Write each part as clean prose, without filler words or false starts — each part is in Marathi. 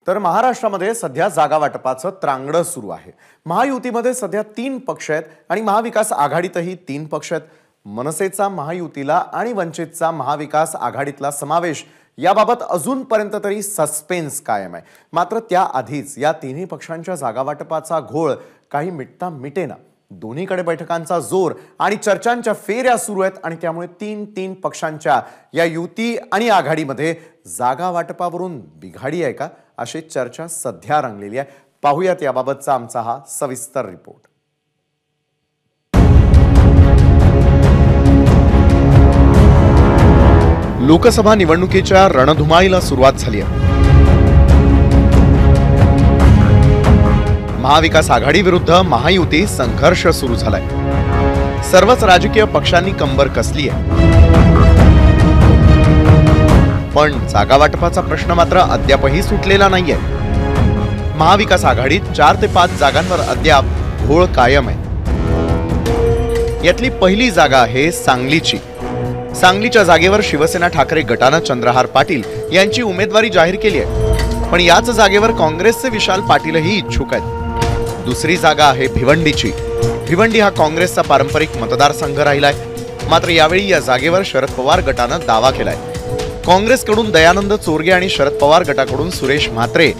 तर महाराष्ट्रामध्ये सध्या जागा वाटपाचं त्रांगडं सुरू आहे। महायुतीमध्ये सध्या 3 पक्ष आहेत आणि महाविकास आघाडीतही 3 पक्ष आहेत। मनसेचा महायुतीला आणि वंचितचा महाविकास आघाडीतला समावेश याबाबत अजूनपर्यंत तरी सस्पेन्स कायम आहे। मात्र त्याआधीच या तिन्ही पक्षांच्या जागा वाटपाचा घोळ काही मिटता मिटेना। दोन्हीकडे बैठकांचा जोर आणि चर्चांच्या फेऱ्या सुरू आहेत आणि त्यामुळे तीन पक्षांच्या या युती आणि आघाडीमध्ये जागा वाटपावरून बिघाडी आहे का अशी चर्चा सध्या रंगलेली आहे। पाहूयात याबाबतचा आमचा हा सविस्तर रिपोर्ट। लोकसभा निवडणुकीच्या रणधुमाळीला सुरुवात झाली आहे। महाविकास आघाडी विरुद्ध महायुती संघर्ष सुरू झालाय। सर्वच राजकीय पक्षांनी कंबर कसली आहे, पण जागा वाटपाचा प्रश्न मात्र अद्यापही सुटलेला नाहीये। महाविकास आघाडीत 4 ते 5 जागांवर अद्याप घोळ कायम आहे। यातली पहिली जागा आहे सांगलीची। सांगलीच्या जागेवर शिवसेना ठाकरे गटानं चंद्रहार पाटील यांची उमेदवारी जाहीर केली आहे, पण याच जागेवर काँग्रेसचे विशाल पाटीलही इच्छुक आहेत। दुसरी जागा आहे भिवंडीची। भिवंडी हा काँग्रेसचा पारंपरिक मतदारसंघ राहिलाय, मात्र यावेळी या जागेवर शरद पवार गटानं दावा केलाय। काँग्रेसकडून दयानंद चोरगे आणि शरद पवार गटाकडून सुरेश म्हात्रे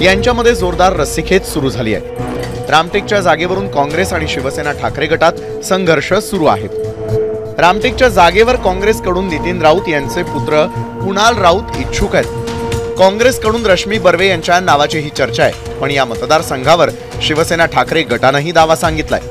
यांच्यामध्ये जोरदार रस्सीखेच सुरू झाली आहे। रामटेकच्या जागेवरून काँग्रेस आणि शिवसेना ठाकरे गटात संघर्ष सुरू आहेत। रामटेकच्या जागेवर काँग्रेसकडून नितीन राऊत यांचे पुत्र कुणाल राऊत इच्छुक आहेत। काँग्रेसकडून रश्मी बर्वे यांच्या नावाचीही चर्चा आहे, पण या मतदारसंघावर शिवसेना ठाकरे गटानंही दावा सांगितलाय।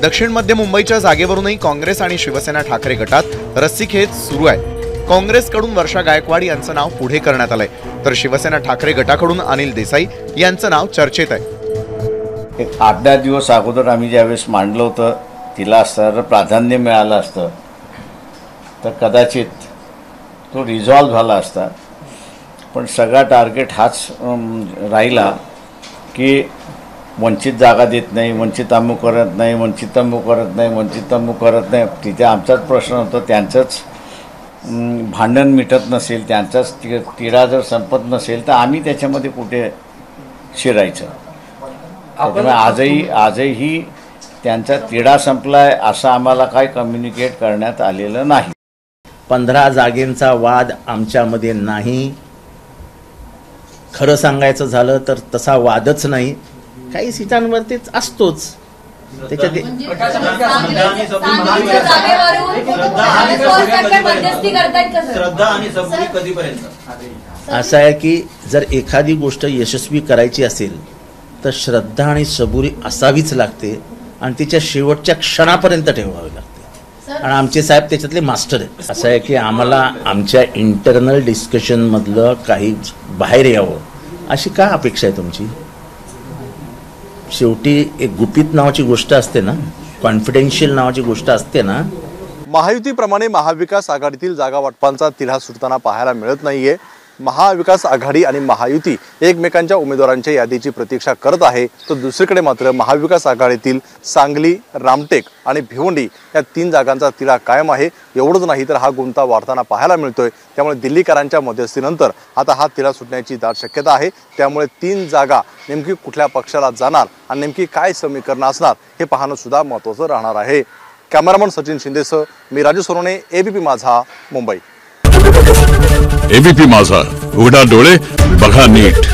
दक्षिण मध्य मुंबईच्या जागेवरूनही काँग्रेस आणि शिवसेना ठाकरे गटात रस्सीखेच सुरू आहे। काँग्रेसकडून वर्षा गायकवाड यांचं नाव पुढे करण्यात आलंय, तर शिवसेना ठाकरे गटाकडून अनिल देसाई यांचं नाव चर्चेत आहे। 8-10 दिवस अगोदर आम्ही ज्यावेळेस मांडलं होतं तिला सर प्राधान्य मिळालं असतं तर कदाचित तो रिझॉल्व झाला असता, पण सगळा टार्गेट हाच राहिला की वंचित जागा देत नाही, वंचित अमुक करत नाही, वंचित अमुक करत नाही, वंचित अमुक करत नाही। तिथे आमचाच प्रश्न होता, त्यांचंच भांडण मिटत नसेल, त्यांचाच तिढा जर संपत नसेल तर आम्ही त्याच्यामध्ये कुठे शिरायचं। त्यामुळे आजही त्यांचा तिढा संपलाय असं आम्हाला काही कम्युनिकेट करण्यात आलेलं नाही। 15 जागेंचा वाद आमच्यामध्ये नाही। खरं सांगायचं झालं तर तसा वादच नाही, काही सीटांवरतीच असतोच। त्याच्यात असं आहे की जर एखादी गोष्ट यशस्वी करायची असेल तर श्रद्धा आणि सबुरी असावीच लागते आणि तिच्या शेवटच्या क्षणापर्यंत ठेवावी लागते, आणि आमचे साहेब त्याच्यातले मास्टर आहेत। असं आहे की आम्हाला आमच्या इंटरनल डिस्कशनमधलं काही बाहेर यावं अशी का अपेक्षा आहे तुमची? शेवटी एक गुपित नावाची गोष्ट असते ना, कॉन्फिडेन्शियल नावाची गोष्ट असते ना। महायुतीप्रमाणे महाविकास आघाडीतील जागा वाटपांचा तिढा सुटताना पाहायला मिळत नाहीये। महाविकास आघाडी आणि महायुती एकमेकांच्या उमेदवारांच्या यादीची प्रतीक्षा करत आहे, तर दुसरीकडे मात्र महाविकास आघाडीतील सांगली, रामटेक आणि भिवंडी या 3 जागांचा तिढा कायम आहे। एवढंच नाही तर हा गुंता वाढताना पाहायला मिळतोय। त्यामुळे दिल्लीकरांच्या मध्यस्थीनंतर आता हा तिढा सुटण्याची दाट शक्यता आहे। त्यामुळे 3 जागा नेमकी कुठल्या पक्षाला जाणार आणि नेमकी काय समीकरण असणार हे पाहणं सुद्धा महत्त्वाचं राहणार आहे। कॅमेरामन सचिन शिंदेसह मी राजू सोनवणे, एबीपी माझा, मुंबई। एबीपी माझा, उघडा डोळे बघा नीट।